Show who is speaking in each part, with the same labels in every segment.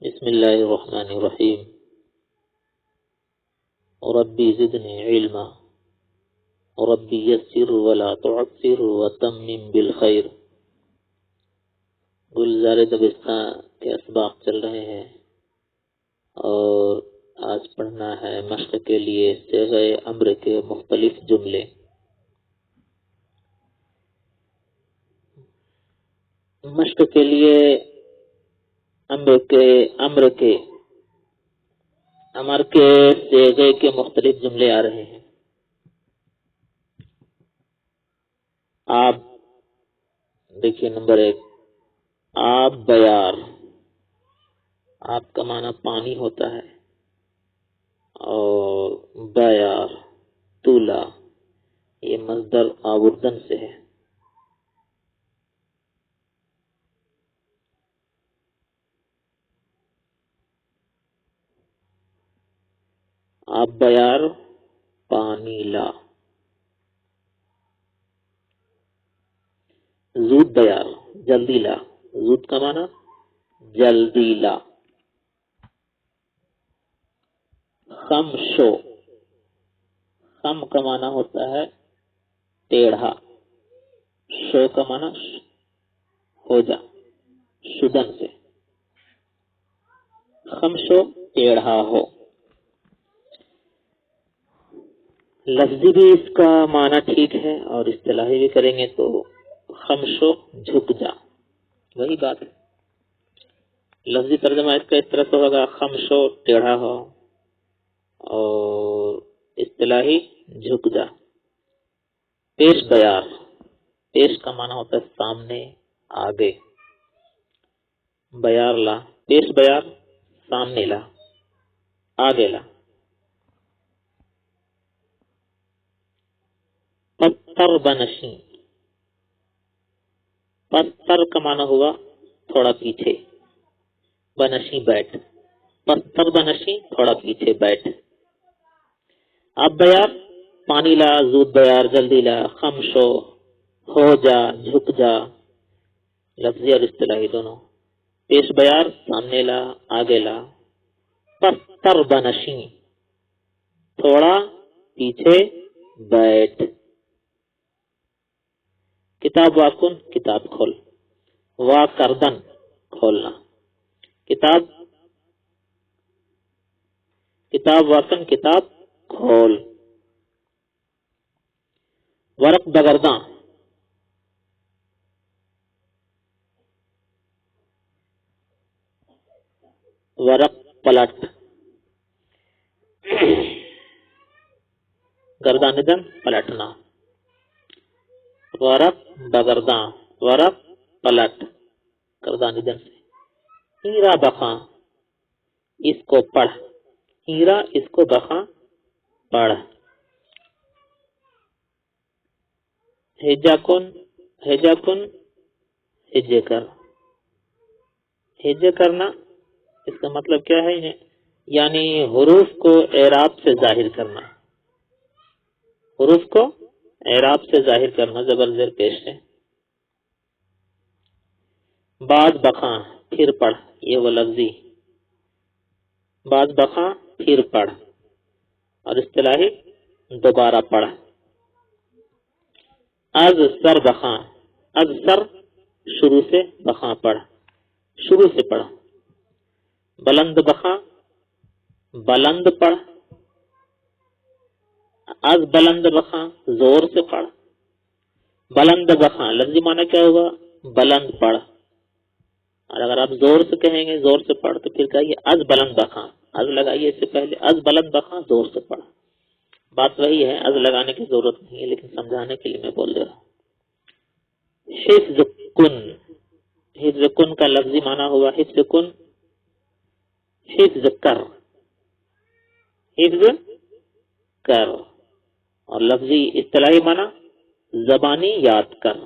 Speaker 1: بسم اللہ الرحمن الرحیم ربی زدنی علما ربی یسر ولا تعسر وتمم بالخیر۔ گلزار دبستاں کے اسباق چل رہے ہیں اور آج پڑھنا ہے مشق کے لیے صیغہ امر کے مختلف جملے۔ مشق کے لیے امر کے صیغے کے مختلف جملے آ رہے ہیں۔ آپ دیکھیے نمبر 1، آب بیار۔ آپ کا معنی پانی ہوتا ہے اور بیار تولا، یہ مصدر آوردن سے ہے۔ آب بیار پانی لا۔ زود بیار جلدی لا، زود کا معنی جلدی لا۔ خم شو، خم کا معنی ہوتا ہے ٹیڑھا، شو کا معنی ہو جا، شدن سے۔ خم شو ٹیڑھا ہو۔ لفظی بھی اس کا معنی ٹھیک ہے اور اصطلاحی بھی کریں گے تو خمشو جھک جا، وہی بات ہے۔ لفظی ترجمہ اس کا اس طرح سے ہوگا خمشو ٹیڑھا ہو، اور اصطلاحی جھک جا۔ پیش بیار، پیش کا معنی ہوتا ہے سامنے آگے، بیار لا، پیش بیار سامنے لا، آگے لا۔ پتھر بنشیں، پتھر کا معنی ہوا تھوڑا پیچھے، بنشیں بیٹھ، پتھر بنشیں تھوڑا پیچھے بیٹھ۔ اب بیار پانی لا، زود بیار جلدی لا، خمشو ہو جا جھک جا، لفظی اور اصطلاحی دونوں۔ پیش بیار سامنے لا آگے لا، پتھر بنشیں تھوڑا پیچھے بیٹھ۔ کتاب واکن کتاب کھول، وا کردن کھولنا، کتاب واکن کتاب کھول۔ ورق بگرداں، ورق پلٹ، گرداندن پلٹنا۔ ورق بگرداں ورق پلٹ، گرداندن سے۔ ہیرا بخاں، اس کو پڑھ، ہیرا اس کو بخاں پڑھ۔ ہجا کن ہجے کر، ہجے کرنا اس کا مطلب کیا ہے؟ یعنی حروف کو اعراب سے ظاہر کرنا، حروف کو اعراب سے ظاہر کرنا، زبر زیر پیش ہے۔ بعد بخاں پھر پڑھ، یہ وہ لفظی، بعد بخاں پھر پڑھ، اور اصطلاحی دوبارہ پڑھ۔ از سر بخاں، از سر شروع سے، بخاں پڑھ شروع سے پڑھ۔ بلند بخاں بلند پڑھ، از بلند بخاں زور سے پڑھ۔ بلند بخاں لفظی معنی کیا ہوگا؟ بلند پڑھ، اور اگر آپ زور سے کہیں گے زور سے پڑھ تو پھر کہیے از بلند بخاں، از لگائیے اس سے پہلے، از بلند بخاں زور سے پڑھ۔ بات وہی ہے، از لگانے کی ضرورت نہیں ہے، لیکن سمجھانے کے لیے میں بول دے رہا ہوں۔ حفظ کن، حفظ کن کا لفظی معنی ہوا حفظ کن حفظ کر، حفظ کر، اور لفظی اصطلاحی معنی زبانی یاد کر۔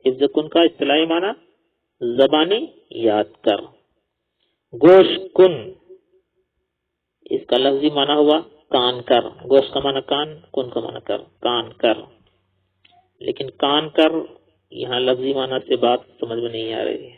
Speaker 1: حفظ کن کا اصطلاحی معنی زبانی یاد کر۔ گوش کن، اس کا لفظی معنی ہوا کان کر، گوش کا معنی کان، کن کا معنی کر، کان کر، لیکن کان کر یہاں لفظی معنی سے بات سمجھ میں نہیں آ رہی ہے۔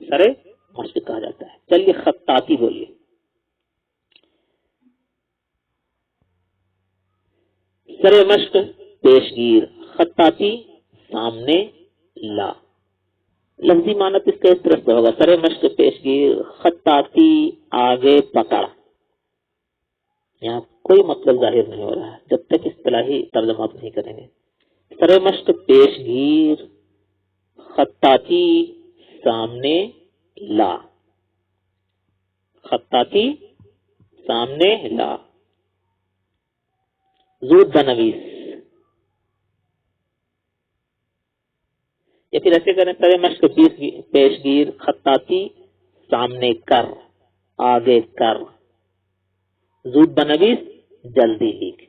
Speaker 1: سر مشق کہا جاتا ہے. چلیے خطاطی بولیے. سر مشق پیشگیر، خطاطی سامنے لا. لفظی معنی اس کا اس طرح سے ہوگا، سر مشق پیشگیر، خطاطی آگے پکڑ. یہاں کوئی مطلب ظاہر نہیں ہو رہا ہے جب تک اصطلاحی ترجمہ آپ نہیں کریں گے. سر مشق پیشگیر، خطاطی سامنے لا. خطاطی سامنے لا. زود بنویس، یا پھر ایسے کریں، سر مشق پیشگیر، خطاطی سامنے کر، آگے کر. زود بنویس، جلدی لکھ.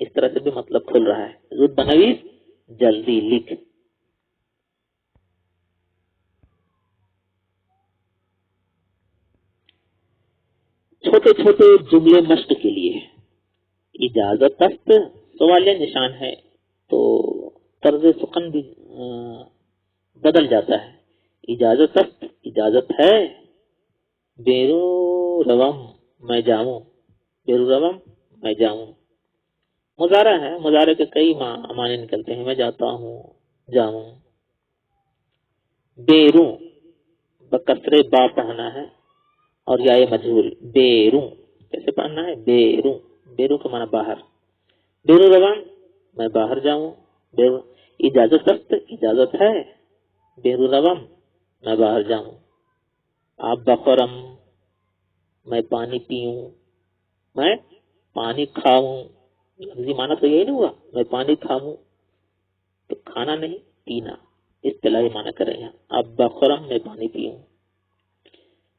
Speaker 1: اس طرح سے بھی مطلب کھل رہا ہے. زود بنویس، جلدی لکھ. چھوٹے چھوٹے جملے مشق کے لیے اجازت است سوالیہ نشان ہے تو طرز سخن بھی بدل جاتا ہے. اجازت است، اجازت ہے. بیرو روم میں جاؤں، بیرو روم میں جاؤں. مضارع ہے، مضارع کے کئی معنی نکلتے ہیں. میں جاتا ہوں، جاؤں. بیرو بکسرے با پڑھنا ہے اور یا یہ مجہول. بیرو کیسے پڑھنا ہے؟ بیرو. بیرو کا معنی باہر. بیرو روان میں باہر جاؤں. بیرو اجازت است، اجازت ہے. بیرو روم میں باہر جاؤں. آپ بخورم میں پانی پیوں، میں پانی کھاؤں. لفظی معنی تو یہی نہیں ہوا، میں پانی کھاؤں تو کھانا نہیں پینا، اصطلاحی معنی کریں گے. آپ بخورم میں پانی پیوں.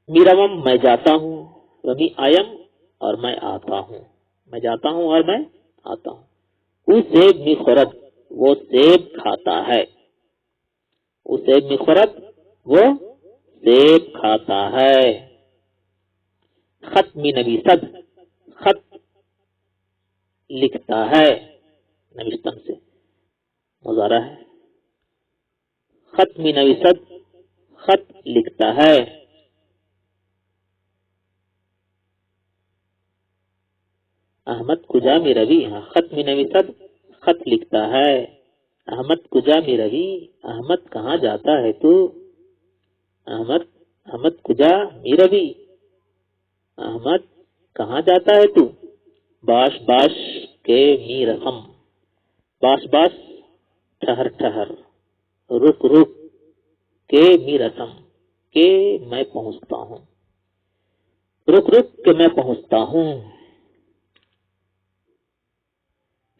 Speaker 1: میروم میں جاتا ہوں. ومی آیم اور میں آتا ہوں. میں جاتا ہوں اور میں آتا ہوں. وہ سیب می خورد، وہ سیب کھاتا ہے. وہ سیب می خورد، وہ سیب کھاتا ہے. خط می نویسد، خط لکھتا ہے. نوشتن سے مضارع ہے. خط می نویسد، خط لکھتا ہے. احمد کجا می روی، خط می نویسد، خط لکھتا ہے. احمد کجا می روی، احمد کہاں جاتا ہے تو. احمد کجا می روی، احمد کہاں جاتا ہے تو. باش باش کے می رسم، باش باش ٹھہر ٹھہر. رک رک کے می رسم، کے میں پہنچتا ہوں. رک رک کے میں پہنچتا ہوں.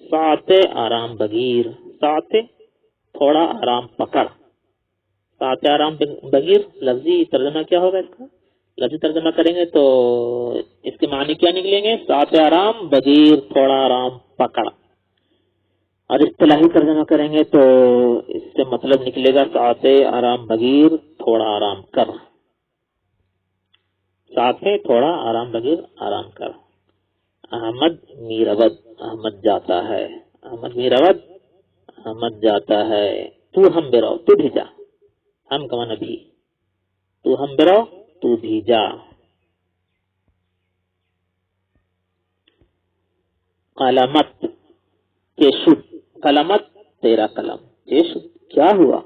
Speaker 1: ساعت آرام بگیر، ساعت تھوڑا آرام پکڑ. ساعت آرام بگیر لفظی ترجمہ کیا ہوگا اس کا؟ لفظی ترجمہ کریں گے تو اس کے معنی کیا نکلیں گے؟ ساعت آرام بگیر، تھوڑا آرام پکڑ. اور اصطلاحی ترجمہ کریں گے تو اس سے مطلب نکلے گا ساعت آرام بگیر، تھوڑا آرام کر. ساعت تھوڑا آرام بگیر، آرام کر. احمد می رود، احمد جاتا ہے. احمد می رود، احمد جاتا ہے. تو ہم برو، تو بھی جا. ہم کا معنی بھی. تو ہم برو، تو بھی جا. قلمت چشد، قلمت تیرا قلم. چشد کیا ہوا؟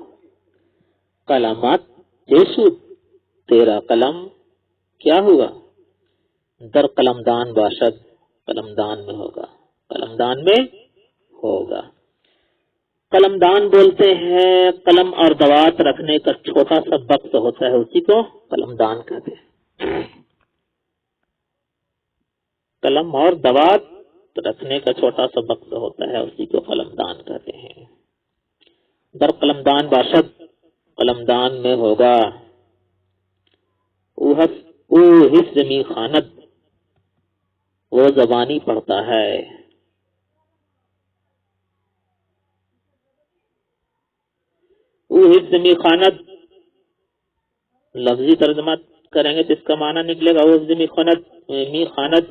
Speaker 1: قلمت چشد تیرا قلم کیا ہوا؟ در قلمدان باشد، قلمدان میں ہوگا، قلمدان میں ہوگا. قلمدان بولتے ہیں قلم اور دوات رکھنے کا چھوٹا سا بکس ہوتا ہے، اسی کو قلمدان کہتے ہیں. قلم اور دوات رکھنے کا چھوٹا سا بکس ہوتا ہے، اسی کو قلمدان کہتے ہیں. در قلمدان باشد، قلمدان میں ہوگا. او حفظ می خواند، وہ زبانی پڑھتا ہے. او حفظ می خواند لفظی ترجمہ کریں گے تو اس کا معنی نکلے گا او حفظ می خواند،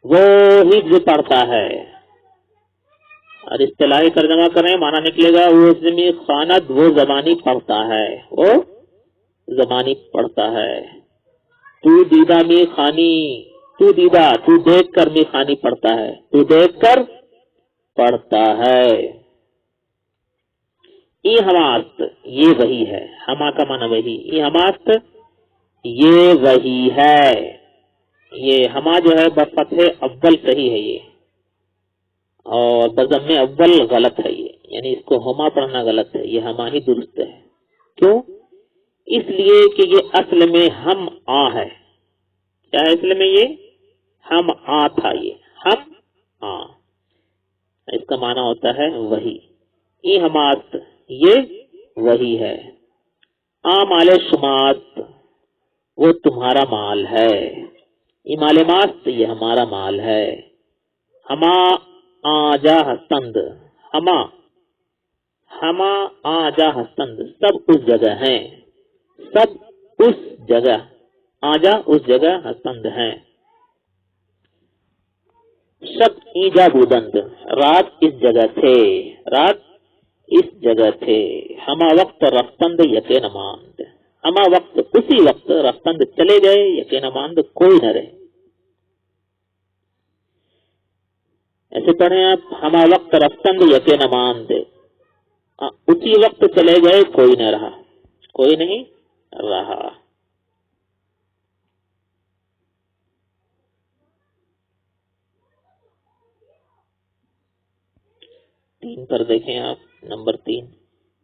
Speaker 1: وہ حفظ پڑھتا ہے. اور اصطلاحی ترجمہ کریں معنی نکلے گا او حفظ می خواند، وہ زبانی پڑھتا ہے، وہ زمانی پڑھتا ہے. تو دیدہ می خانی، تو دیدہ تو دیکھ کر می خانی پڑھتا ہے، تو دیکھ کر پڑھتا ہے. ای ہماست یہ وہی ہے، ہما کا معنی وہی، ای ہماست یہ وہی ہے. یہ ہما جو ہے بفتح اول صحیح ہے یہ، اور بضم اول غلط ہے یہ، یعنی اس کو ہما پڑھنا غلط ہے، یہ ہما ہی درست ہے. کیوں؟ اس لیے کہ یہ اصل میں ہم آ ہے. کیا ہے اصل میں؟ یہ ہم آ تھا، یہ ہم آ، اس کا معنی ہوتا ہے وہی. ای ہماست یہ وہی ہے. آ مال شمات وہ تمہارا مال ہے. ای مال ماست یہ ہمارا مال ہے. ہما آجا ہستند، ہما آجا ہستند سب اس جگہ ہیں، سب اس جگہ، آجا اس جگہ، ہستند ہیں. شب ایجا بودند رات اس جگہ تھے، رات اس جگہ تھے. ہما وقت رفتند یقین ماند، ہما وقت اسی وقت رفتند چلے گئے، یقین ماند کوئی نہ رہے. ایسے پڑھیں آپ، ہما وقت رفتند یقین ماند، اسی وقت چلے گئے کوئی نہ رہا، کوئی نہیں رہا. تین پر دیکھیں آپ، نمبر 3.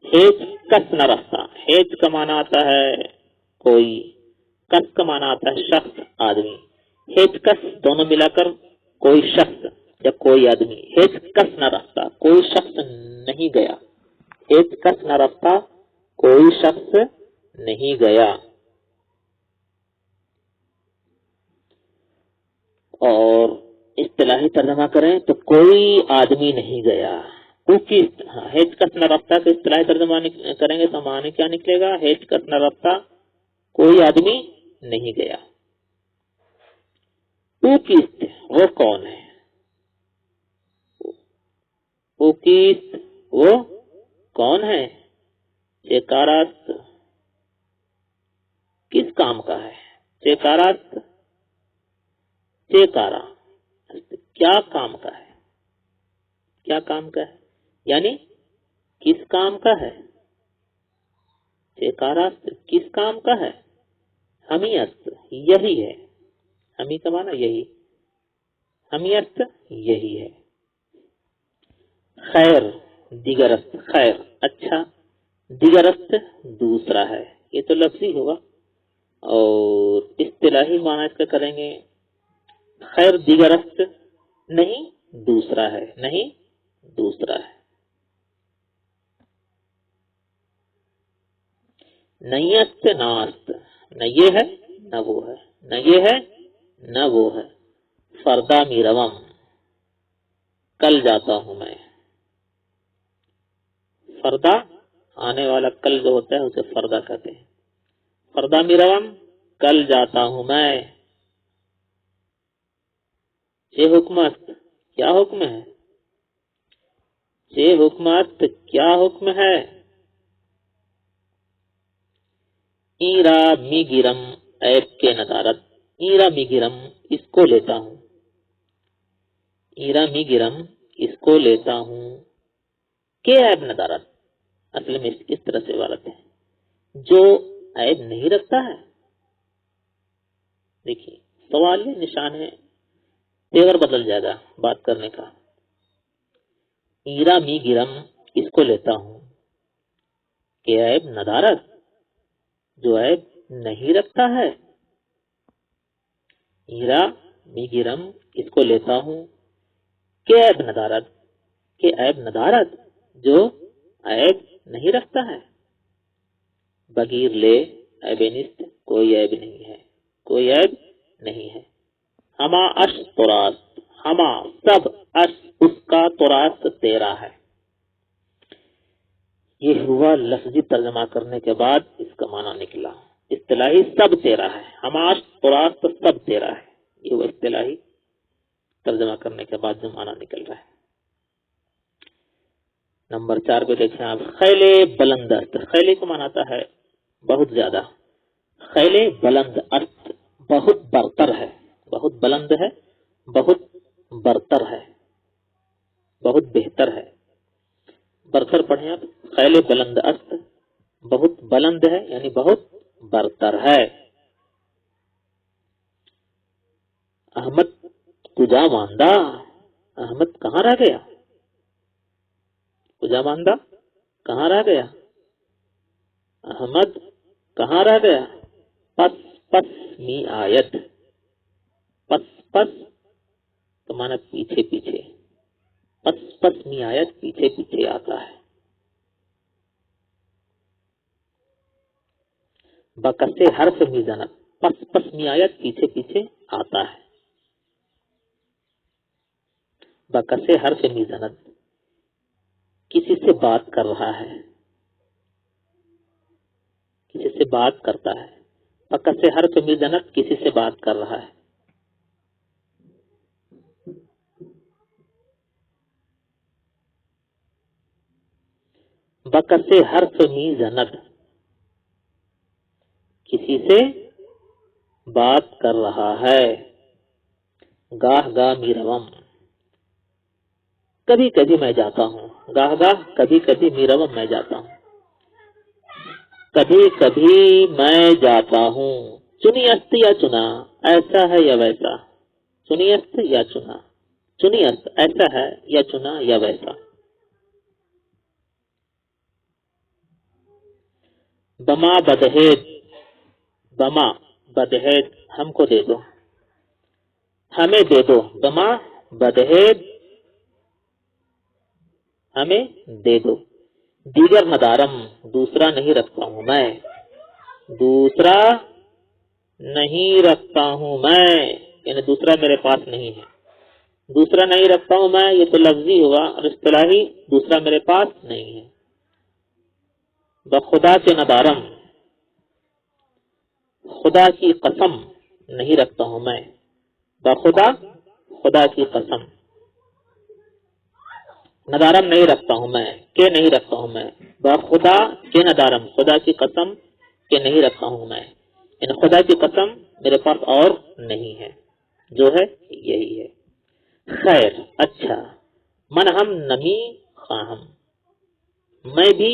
Speaker 1: ہیچ کس نہ رہتا. ہیچ کا معنی آتا ہے کوئی، کس کا معنی آتا ہے شخص، آدمی. ہیچ کس دونوں ملا کر کوئی شخص یا کوئی آدمی. ہیچ کس نہ رہتا کوئی شخص نہیں گیا. ہیچ کس نہ رہتا کوئی شخص نہیں گیا. اور اصطلاحی ترجمہ کریں تو کوئی آدمی نہیں گیا. ہیچ کس نہ رفتہ کا اصطلاحی ترجمہ کریں گے تو معنی کیا نکلے گا؟ ہیچ کس نہ رفتہ کوئی آدمی نہیں گیا. او کیست وہ کون ہے؟ او کیست وہ کون ہے؟ چیکاراست کس کام کا ہے؟ چیکاراست چیکارا کیا کام کا ہے؟ کیا کام کا ہے یعنی کس کام کا ہے؟ چیکاراست کس کام کا ہے؟ ہمیست یہی ہے. ہمی کا معنی یہی، ہمیست یہی ہے. خیر دیگرست خیر اچھا، دیگرست دوسرا ہے. یہ تو لفظی ہوگا، اور اصطلاحی معنی اس کا کریں گے خیر دیگرست نہیں دوسرا ہے، نہیں دوسرا ہے. نیست ناست نہ یہ ہے نہ وہ ہے، نہ یہ ہے نہ وہ ہے. فردا میروم کل جاتا ہوں میں. فردا آنے والا کل جو ہوتا ہے اسے فردا کہتے ہیں. فردا میروم کل جاتا ہوں میں. یہ حکمت کیا حکم ہے؟ یہ حکمت کیا حکم ہے؟ ایرا می گرم عیب کے ندارت. ایرا می گرم اس کو لیتا ہوں. ایرا می گرم اس کو لیتا ہوں. کہ عیب ندارت اصل میں اس طرح سے عبارت ہے جو عیب نہیں رکھتا ہے. دیکھیے سوال یہ نشان ہے، تیور بدل جائے گا بات کرنے کا. ایرا می گرم اس کو لیتا ہوں کہ عیب ندارت جو عیب نہیں رکھتا ہے. ایرا می گرم اس کو لیتا ہوں کہ عیب ندارت، کہ عیب ندارت جو عیب نہیں رکھتا ہے. بغیر لے عیب نیست کوئی عیب نہیں ہے، کوئی عیب نہیں ہے. ہما اش تراست ہما سب اش اس کا تراست تیرا ہے. یہ ہوا لفظی ترجمہ کرنے کے بعد اس کا معنی نکلا. اصطلاحی سب تیرا ہے، ہماش تراست سب تیرا ہے. یہ وہ اصطلاحی ترجمہ کرنے کے بعد جو معنی نکل رہا ہے. نمبر 4 پہ دیکھیں آپ، خیلے بلندست. خیلے کو معنی آتا ہے بہت زیادہ، خیل بلند است بہت برتر ہے، بہت بلند ہے، بہت برتر ہے، بہت بہتر ہے. برتر پڑھیں آپ. خیل بلند است بہت بلند ہے یعنی بہت برتر ہے. احمد کجا ماندہ، احمد کہاں رہ گیا، کجا ماندہ کہاں رہ گیا، احمد کہاں رہ گیا. پس پس می آیت، پس پس تو مانا پیچھے پیچھے، پس پس می آیت پیچھے پیچھے آتا ہے. بکسے حرف می زند، پس پس می آیت پیچھے پیچھے آتا ہے. بکسے حرف می زند کسی سے بات کر رہا ہے، کسی سے بات کرتا ہے. بکسے حرف می زند کسی سے بات کر رہا ہے. بکسے حرف می زند کسی سے بات کر رہا ہے. گاہ گاہ می روم، کبھی کبھی میں جاتا ہوں. گاہ گاہ کبھی کبھی می روم میں جاتا ہوں، کبھی کبھی میں جاتا ہوں. چنی است یا چنا، ایسا ہے یا ویسا. چنی است یا چنا، چنی است ایسا ہے یا چنا یا ویسا. بما بدہید، بما بدہید ہم کو دے دو، ہمیں دے دو. بما بدہید ہمیں دے دو. دیگر ندارم دوسرا نہیں رکھتا ہوں میں، دوسرا نہیں رکھتا ہوں میں یعنی دوسرا میرے پاس نہیں ہے. دوسرا نہیں رکھتا ہوں میں یہ تو لفظی ہوا اور اصطلاحی دوسرا میرے پاس نہیں ہے. بخدا کے ندارم خدا کی قسم نہیں رکھتا ہوں میں. بخدا خدا کی قسم، ندارم نہیں رکھتا ہوں میں کہ نہیں رکھتا ہوں میں. بخدا کے ندارم خدا کی قسم کہ نہیں رکھتا ہوں میں یعنی خدا کی قسم میرے پاس اور نہیں ہے، جو ہے یہی ہے. خیر اچھا. من ہم نمی خواہم، میں بھی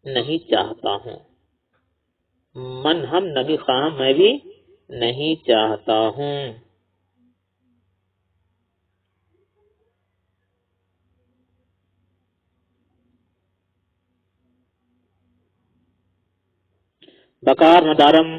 Speaker 1: نہیں چاہتا ہوں. من ہم نمی خواہم میں بھی نہیں چاہتا ہوں. بکار ندارم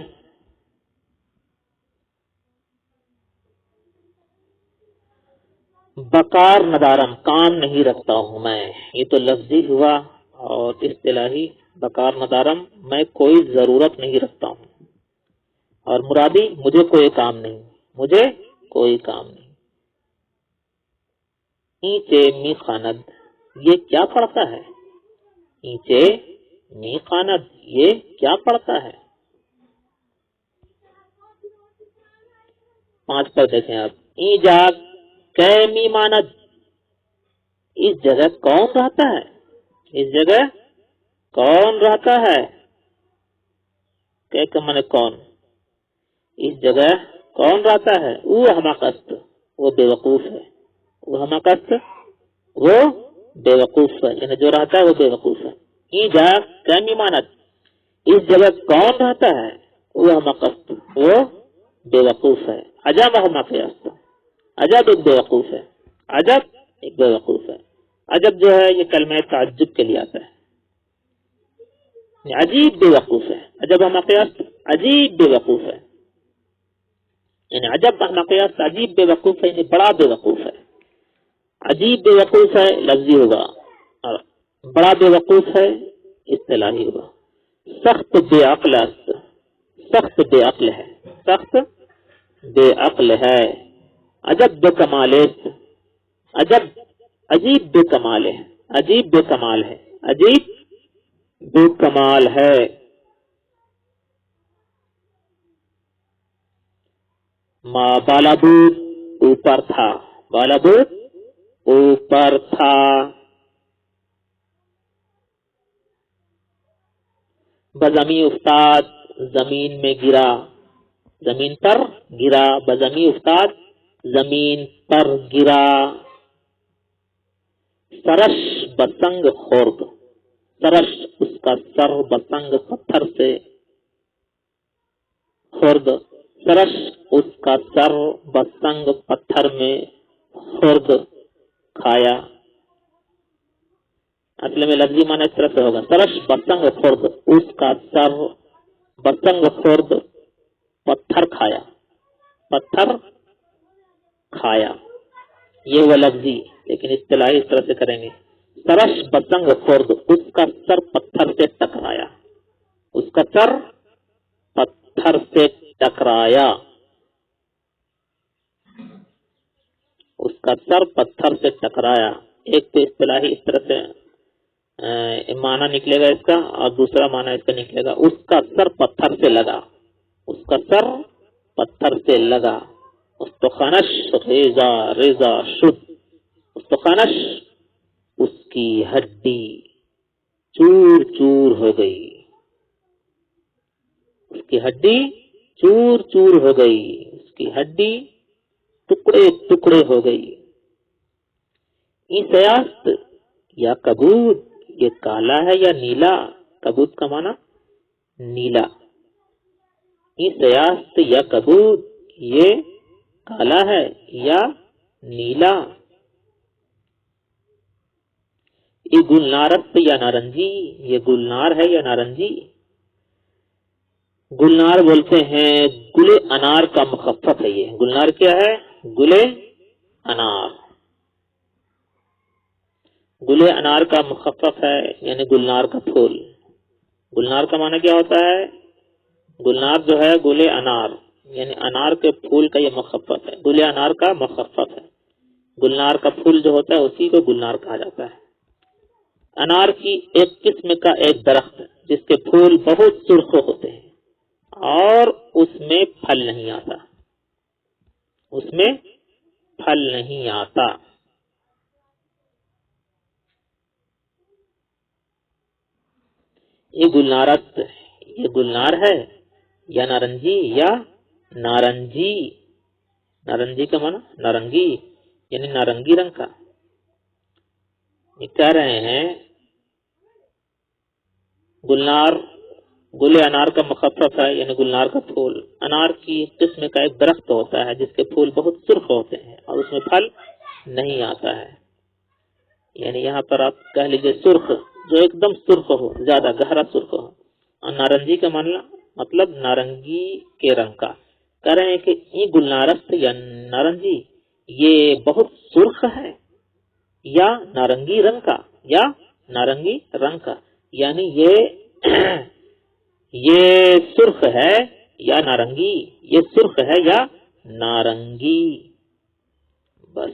Speaker 1: بکار ندارم کام نہیں رکھتا ہوں میں، یہ تو لفظی ہوا اور اصطلاحی. بکار ندارم میں کوئی ضرورت نہیں رکھتا ہوں اور مرادی مجھے کوئی کام نہیں، مجھے کوئی کام نہیں. اینچے می خاند یہ کیا پڑھتا ہے، اینچے می خاند یہ کیا پڑھتا ہے. 5 پر دیکھیں آپ. ای جاگ کہ می ماند اس جگہ کون رہتا ہے، اس جگہ کون رہتا ہے. کہ من کون، اس جگہ کون رہتا ہے. او حماقت وہ بے وقوف ہے، وہ حماقت وہ بے وقوف ہے یعنی جو رہتا ہے وہ بے وقوف ہے. ای جاگ کہ می ماند اس جگہ کون رہتا ہے. وہ حماقت وہ بے وقوف ہے. عجب حماقت، عجب ایک بے وقوف ہے، عجب ایک بے وقوف ہے. عجب جو ہے یہ کلمہ تعجب کے لیے آتا ہے، عجیب بے وقوف ہے. عجب حماقت عجیب بے وقوف ہے یعنی عجب حماقت عجیب بے وقوف ہے یعنی بڑا بے وقوف ہے. عجیب بے وقوف ہے لفظی ہوگا اور بڑا بے وقوف ہے اصطلاحی ہوگا. سخت بے عقل است، سخت بے عقل ہے، سخت بے عقل ہے. عجب بے کمال است، عجب عجیب بے کمال ہے، عجیب بے کمال ہے، عجیب بے کمال ہے. بالا بود اوپر تھا، بالا بود اوپر تھا. بزمی استاد زمین میں گرا، زمین پر گرا، بزمی افتاد، زمین پر گرا. سرش بسنگ خورد، سرش اس کا سر، بسنگ پتھر سے، خورد سرش اس کا سر، بسنگ پتھر میں، خورد کھایا. اصل میں لفظی معنی اس طرح سے ہوگا، سرش بسنگ خورد اس کا سر، بسنگ خورد پتھر کھایا، پتھر کھایا. یہ وہ لفظی، لیکن اصطلاحی اس طرح سے کریں گے، سرش بسنگ خورد اس کا سر پتھر سے ٹکرایا، اس کا سر پتھر سے ٹکرایا، اس کا سر پتھر سے ٹکرایا. ایک تو اصطلاحی اس طرح سے معنی نکلے گا اس کا، اور دوسرا معنی اس کا نکلے گا اس کا سر پتھر سے لگا، اس کا سر پتھر سے لگا. استخنش ریزا، ریزا شد، استخنش اس کی ہڈی چور چور ہو گئی، اس کی ہڈی چور چور ہو گئی، اس کی ہڈی ٹکڑے ٹکڑے ہو گئی. این سیاست یا کبود، یہ کالا ہے یا نیلا؟ کبود کا معنی نیلا. این سیاست یا کبود، یہ کالا ہے یا نیلا؟ یہ گلنارست یا نارنجی، یہ گلنار ہے یا نارنجی؟ گلنار بولتے ہیں گلے انار کا مخفف ہے. یہ گلنار کیا ہے؟ گلے انار. گلے انار کا مخفف ہے، یعنی گلنار کا پھول. گلنار کا معنی کیا ہوتا ہے؟ گلنار جو ہے گلے انار، یعنی انار کے پھول کا یہ مخفف ہے، گلے انار کا مخفف ہے. گلنار کا پھول جو ہوتا ہے اسی کو گلنار کہا جاتا ہے. انار کی ایک قسم کا ایک درخت جس کے پھول بہت سرخ ہوتے ہیں اور اس میں پھل نہیں آتا، اس میں پھل نہیں آتا. یہ گلنارست، یہ گلنار ہے یا نارنجی یا نارنجی؟ نارنجی کا معنی نارنگی، یعنی نارنگی رنگ کا. یہ کہہ رہے ہیں گلنار گلے انار کا مخفف ہے، یعنی گلنار کا پھول. انار کی قسم کا ایک درخت ہوتا ہے جس کے پھول بہت سرخ ہوتے ہیں اور اس میں پھل نہیں آتا ہے. یعنی یہاں پر آپ کہہ لیجئے سرخ، جو ایک دم سرخ ہو، زیادہ گہرا سرخ ہو. اور نارنجی کا مطلب نارنگی کے رنگ کا. کہہ رہے ہیں کہ یہ گلنارست یا نارنجی یہ بہت سرخ ہے یا نارنگی رنگ کا، یا نارنگی رنگ کا، یعنی یہ سرخ ہے یا نارنگی، یہ سرخ ہے یا نارنگی. بس